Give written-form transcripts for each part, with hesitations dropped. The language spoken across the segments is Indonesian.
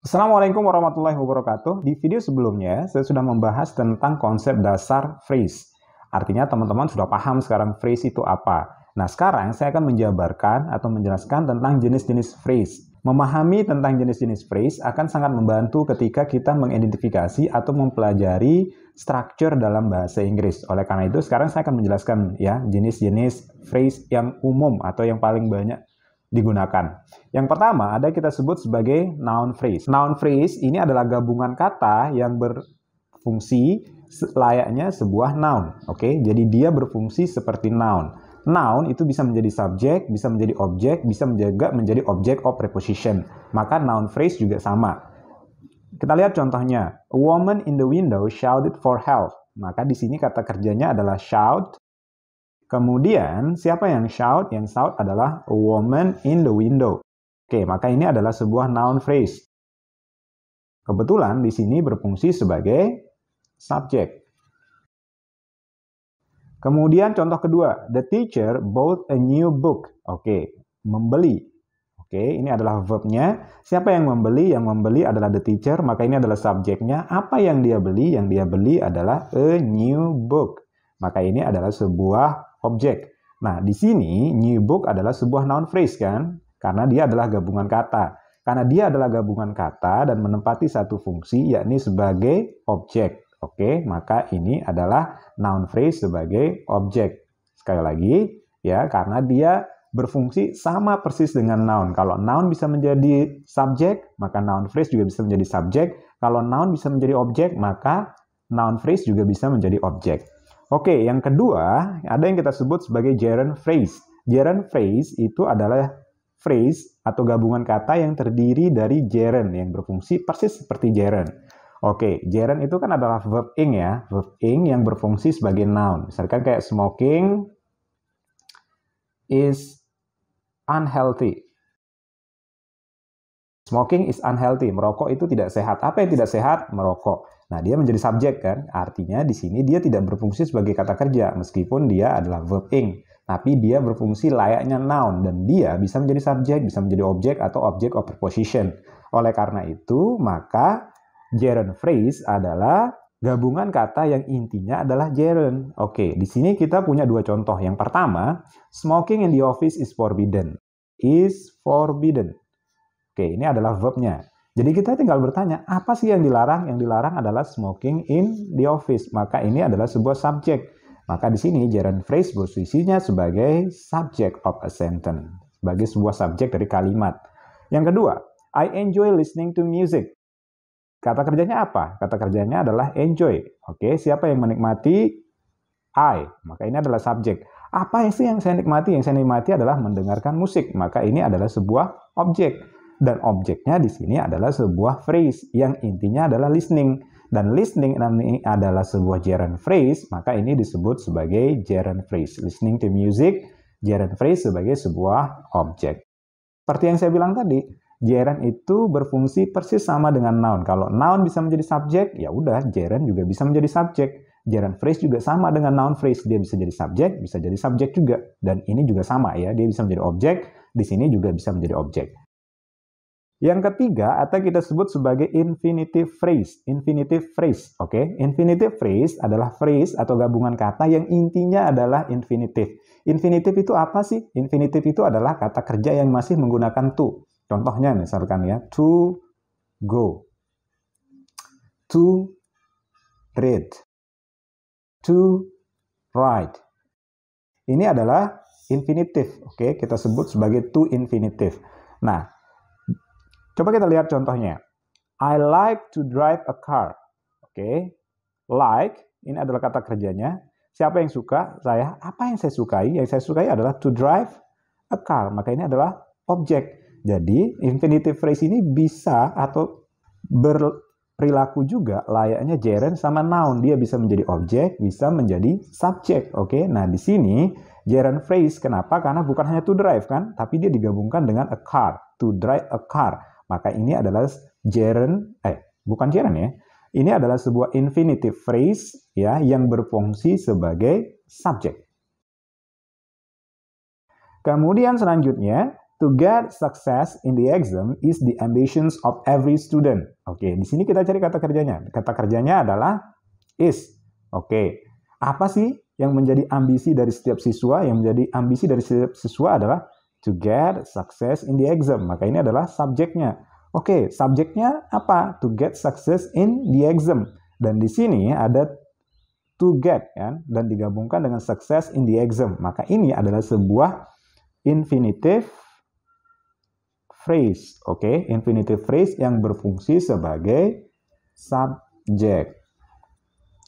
Assalamualaikum warahmatullahi wabarakatuh. Di video sebelumnya, saya sudah membahas tentang konsep dasar phrase. Artinya teman-teman sudah paham sekarang phrase itu apa. Nah, sekarang saya akan menjabarkan atau menjelaskan tentang jenis-jenis phrase. Memahami tentang jenis-jenis phrase akan sangat membantu ketika kita mengidentifikasi atau mempelajari structure dalam bahasa Inggris. Oleh karena itu, sekarang saya akan menjelaskan ya jenis-jenis phrase yang umum atau yang paling banyak digunakan. Yang pertama ada kita sebut sebagai noun phrase. Noun phrase ini adalah gabungan kata yang berfungsi layaknya sebuah noun. Oke, jadi dia berfungsi seperti noun. Noun itu bisa menjadi subjek, bisa menjadi objek, bisa juga menjadi object of preposition. Maka noun phrase juga sama. Kita lihat contohnya. A woman in the window shouted for help. Maka di sini kata kerjanya adalah shout. Kemudian, siapa yang shout? Yang shout adalah a woman in the window. Oke, maka ini adalah sebuah noun phrase. Kebetulan di sini berfungsi sebagai subjek. Kemudian contoh kedua, the teacher bought a new book. Oke, membeli. Oke, ini adalah verbnya. Siapa yang membeli? Yang membeli adalah the teacher, maka ini adalah subjeknya. Apa yang dia beli? Yang dia beli adalah a new book. Maka ini adalah sebuah objek. Nah, di sini new book adalah sebuah noun phrase kan? Karena dia adalah gabungan kata. Karena dia adalah gabungan kata dan menempati satu fungsi yakni sebagai objek. Oke, maka ini adalah noun phrase sebagai objek. Sekali lagi, ya, karena dia berfungsi sama persis dengan noun. Kalau noun bisa menjadi subjek, maka noun phrase juga bisa menjadi subjek. Kalau noun bisa menjadi objek, maka noun phrase juga bisa menjadi objek. Oke, yang kedua, ada yang kita sebut sebagai gerund phrase. Gerund phrase itu adalah phrase atau gabungan kata yang terdiri dari gerund yang berfungsi persis seperti gerund. Oke, gerund itu kan adalah verb ing ya, verb ing yang berfungsi sebagai noun. Misalkan kayak smoking is unhealthy. Smoking is unhealthy, merokok itu tidak sehat. Apa yang tidak sehat? Merokok. Nah, dia menjadi subjek kan? Artinya di sini dia tidak berfungsi sebagai kata kerja meskipun dia adalah verb ing, tapi dia berfungsi layaknya noun dan dia bisa menjadi subjek, bisa menjadi objek atau object of preposition. Oleh karena itu, maka gerund phrase adalah gabungan kata yang intinya adalah gerund. Oke, di sini kita punya dua contoh. Yang pertama, smoking in the office is forbidden. Is forbidden. Oke, ini adalah verbnya. Jadi kita tinggal bertanya, apa sih yang dilarang? Yang dilarang adalah smoking in the office. Maka ini adalah sebuah subjek. Maka di sini gerund phrase posisinya sebagai subject of a sentence. Sebagai sebuah subjek dari kalimat. Yang kedua, I enjoy listening to music. Kata kerjanya apa? Kata kerjanya adalah enjoy. Oke, siapa yang menikmati? I. Maka ini adalah subjek. Apa sih yang saya nikmati? Yang saya nikmati adalah mendengarkan musik. Maka ini adalah sebuah objek. Dan objeknya di sini adalah sebuah phrase yang intinya adalah listening. Dan listening ini adalah sebuah gerund phrase, maka ini disebut sebagai gerund phrase. Listening to music, gerund phrase sebagai sebuah objek. Seperti yang saya bilang tadi, gerund itu berfungsi persis sama dengan noun. Kalau noun bisa menjadi subjek, ya udah gerund juga bisa menjadi subjek. Gerund phrase juga sama dengan noun phrase, dia bisa jadi subjek juga. Dan ini juga sama ya, dia bisa menjadi objek, di sini juga bisa menjadi objek. Yang ketiga, atau kita sebut sebagai infinitive phrase. Infinitive phrase, oke? Infinitive phrase adalah phrase atau gabungan kata yang intinya adalah infinitive. Infinitive itu apa sih? Infinitive itu adalah kata kerja yang masih menggunakan to. Contohnya misalkan ya, to go, to read, to write. Ini adalah infinitive, oke? Kita sebut sebagai to infinitive. Nah, coba kita lihat contohnya. I like to drive a car. Oke. Like, ini adalah kata kerjanya. Siapa yang suka? Saya. Apa yang saya sukai? Yang saya sukai adalah to drive a car. Maka ini adalah objek. Jadi, infinitive phrase ini bisa atau berperilaku juga layaknya gerund sama noun. Dia bisa menjadi objek, bisa menjadi subjek. Oke. Nah, di sini gerund phrase. Kenapa? Karena bukan hanya to drive kan, tapi dia digabungkan dengan a car. To drive a car. Maka ini adalah bukan gerund ya. Ini adalah sebuah infinitive phrase ya yang berfungsi sebagai subjek. Kemudian selanjutnya To get success in the exam is the ambitions of every student. Oke, di sini kita cari kata kerjanya. Kata kerjanya adalah is. Oke, apa sih yang menjadi ambisi dari setiap siswa? Yang menjadi ambisi dari setiap siswa adalah to get success in the exam. Maka ini adalah subjeknya. Oke, subjeknya apa? To get success in the exam. Dan di sini ada to get, kan? Dan digabungkan dengan success in the exam. Maka ini adalah sebuah infinitive phrase. Oke, infinitive phrase yang berfungsi sebagai subjek.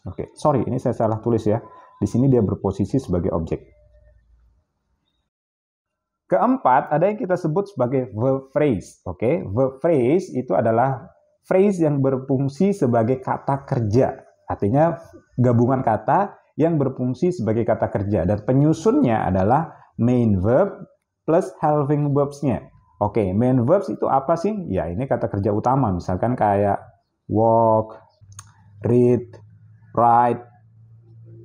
Oke, sorry, ini saya salah tulis ya. Di sini dia berposisi sebagai objek. Keempat, ada yang kita sebut sebagai verb phrase. Oke, verb phrase itu adalah phrase yang berfungsi sebagai kata kerja. Artinya gabungan kata yang berfungsi sebagai kata kerja. Dan penyusunnya adalah main verb plus helping verbs-nya. Oke, main verbs itu apa sih? Ya, ini kata kerja utama. Misalkan kayak walk, read, write,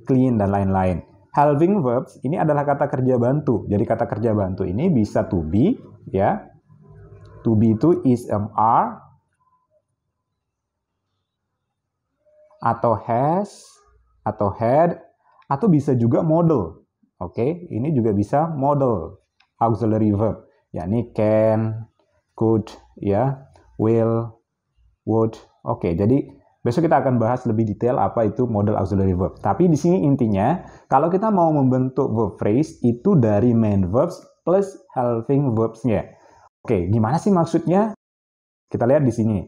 clean, dan lain-lain. Helping verbs ini adalah kata kerja bantu. Jadi kata kerja bantu ini bisa to be, ya. To be itu is, are, atau has, atau had, atau bisa juga model. Oke, ini juga bisa model auxiliary verb. Yakni can, could, ya, will, would. Oke, jadi besok kita akan bahas lebih detail apa itu model auxiliary verb. Tapi di sini intinya, kalau kita mau membentuk verb phrase itu dari main verbs plus helping verbs-nya. Oke, gimana sih maksudnya? Kita lihat di sini.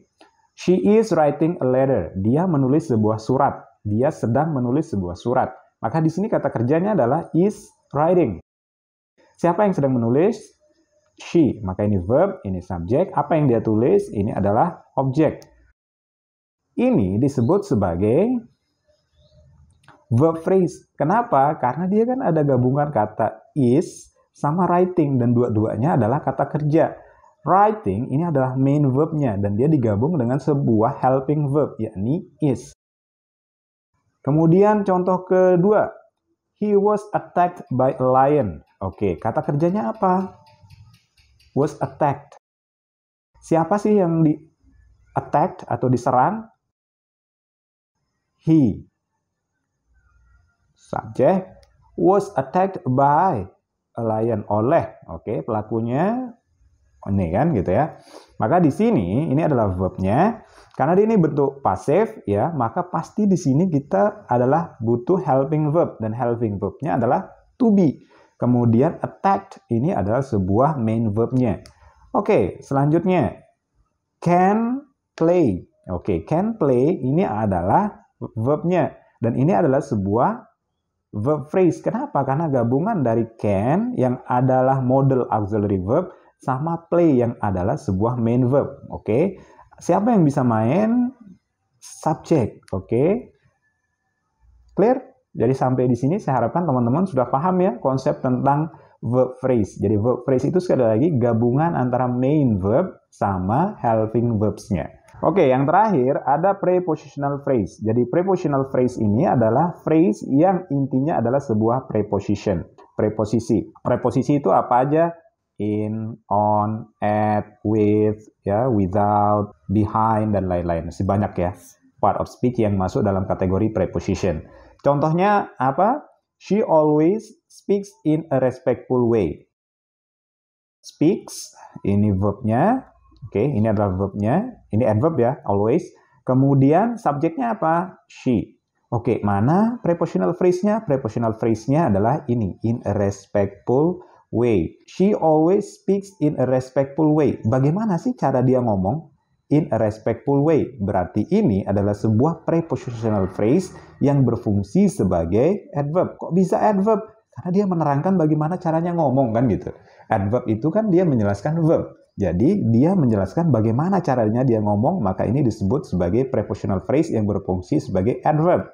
She is writing a letter. Dia menulis sebuah surat. Dia sedang menulis sebuah surat. Maka di sini kata kerjanya adalah is writing. Siapa yang sedang menulis? She. Maka ini verb, ini subjek. Apa yang dia tulis? Ini adalah objek. Ini disebut sebagai verb phrase. Kenapa? Karena dia kan ada gabungan kata is sama writing. Dan dua-duanya adalah kata kerja. Writing ini adalah main verb-nya. Dan dia digabung dengan sebuah helping verb, yakni is. Kemudian contoh kedua. He was attacked by a lion. Oke, kata kerjanya apa? Was attacked. Siapa sih yang di attacked atau diserang? He. Subjek was attacked by a lion. Oleh. Oke, pelakunya ini kan gitu ya. Maka di sini ini adalah verbnya. Karena ini bentuk pasif ya, maka pasti di sini kita adalah butuh helping verb dan helping verbnya adalah to be. Kemudian attacked ini adalah sebuah main verbnya. Oke, selanjutnya can play. Oke, can play ini adalah verbnya dan ini adalah sebuah verb phrase. Kenapa? Karena gabungan dari can yang adalah model auxiliary verb sama play yang adalah sebuah main verb. Oke, siapa yang bisa main? Subjek. Oke, clear? Jadi sampai di sini saya harapkan teman-teman sudah paham ya konsep tentang verb phrase. Jadi verb phrase itu sekali lagi gabungan antara main verb sama helping verbs-nya. Oke, yang terakhir ada prepositional phrase. Jadi prepositional phrase ini adalah phrase yang intinya adalah sebuah preposition. Preposisi. Preposisi itu apa aja? In, on, at, with, ya, without, behind, dan lain-lain. Masih banyak ya part of speech yang masuk dalam kategori preposition. Contohnya apa? She always speaks in a respectful way. Speaks, ini verbnya. Oke, ini adalah verbnya. Ini adverb ya, always. Kemudian subjeknya apa? She. Oke, mana prepositional phrase-nya? Prepositional phrase-nya adalah ini, in a respectful way. She always speaks in a respectful way. Bagaimana sih cara dia ngomong? In a respectful way. Berarti ini adalah sebuah prepositional phrase yang berfungsi sebagai adverb. Kok bisa adverb? Karena dia menerangkan bagaimana caranya ngomong kan gitu. Adverb itu kan dia menjelaskan verb. Jadi dia menjelaskan bagaimana caranya dia ngomong, maka ini disebut sebagai prepositional phrase yang berfungsi sebagai adverb.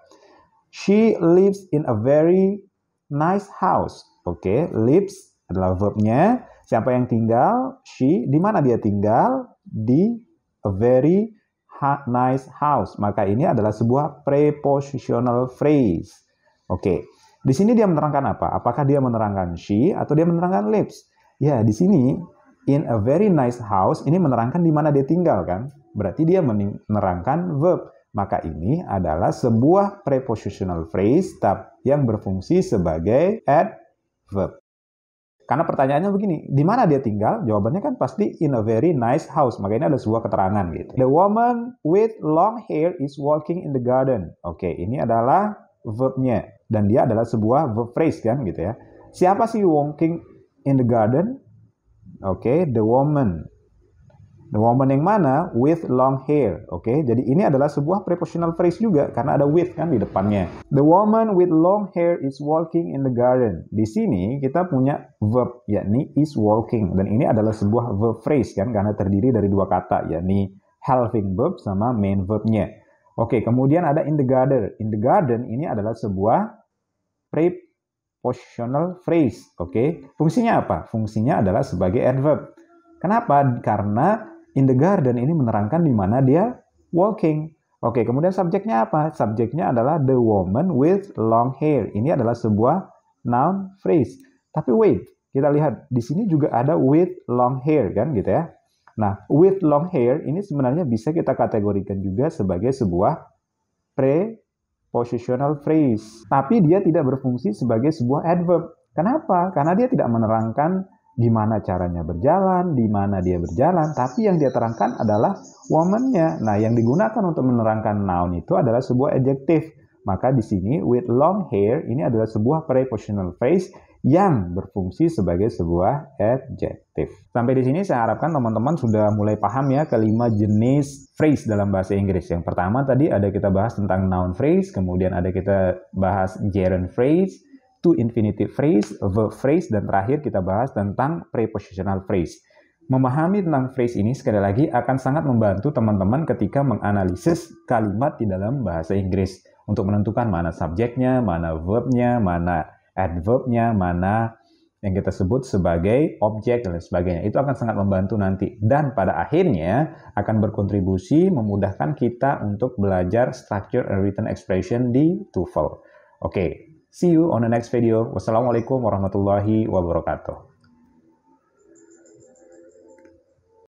She lives in a very nice house. Oke, lives adalah verbnya. Siapa yang tinggal? She. Di mana dia tinggal? Di a very nice house. Maka ini adalah sebuah prepositional phrase. Oke. Di sini dia menerangkan apa? Apakah dia menerangkan she atau dia menerangkan lives? Ya, di sini in a very nice house, ini menerangkan di mana dia tinggal kan? Berarti dia menerangkan verb. Maka ini adalah sebuah prepositional phrase yang berfungsi sebagai adverb. Karena pertanyaannya begini, di mana dia tinggal? Jawabannya kan pasti in a very nice house. Maka ini ada sebuah keterangan gitu. The woman with long hair is walking in the garden. Oke, ini adalah verbnya. Dan dia adalah sebuah verb phrase kan gitu ya. Siapa sih walking in the garden? Oke, the woman. The woman yang mana? With long hair. Oke, jadi ini adalah sebuah prepositional phrase juga karena ada with kan di depannya. The woman with long hair is walking in the garden. Di sini kita punya verb yakni is walking dan ini adalah sebuah verb phrase kan karena terdiri dari dua kata yakni helping verb sama main verbnya. Oke, kemudian ada in the garden. In the garden ini adalah sebuah prepositional phrase. Oke, fungsinya apa? Fungsinya adalah sebagai adverb. Kenapa? Karena in the garden ini menerangkan di mana dia walking. Oke, kemudian subjeknya apa? Subjeknya adalah the woman with long hair. Ini adalah sebuah noun phrase. Tapi wait, kita lihat di sini juga ada with long hair kan gitu ya. Nah, with long hair ini sebenarnya bisa kita kategorikan juga sebagai sebuah prepositional phrase. Tapi dia tidak berfungsi sebagai sebuah adverb. Kenapa? Karena dia tidak menerangkan gimana caranya berjalan, di mana dia berjalan, tapi yang dia terangkan adalah woman-nya. Nah, yang digunakan untuk menerangkan noun itu adalah sebuah adjective. Maka di sini with long hair ini adalah sebuah prepositional phrase yang berfungsi sebagai sebuah adjective. Sampai di sini saya harapkan teman-teman sudah mulai paham ya kelima jenis phrase dalam bahasa Inggris. Yang pertama tadi ada kita bahas tentang noun phrase, kemudian ada kita bahas gerund phrase, to infinitive phrase, verb phrase, dan terakhir kita bahas tentang prepositional phrase. Memahami tentang phrase ini sekali lagi akan sangat membantu teman-teman ketika menganalisis kalimat di dalam bahasa Inggris untuk menentukan mana subjeknya, mana verbnya, mana adverbnya, mana yang kita sebut sebagai objek dan sebagainya. Itu akan sangat membantu nanti dan pada akhirnya akan berkontribusi memudahkan kita untuk belajar structure and written expression di TOEFL. Oke. See you on the next video. Wassalamualaikum warahmatullahi wabarakatuh.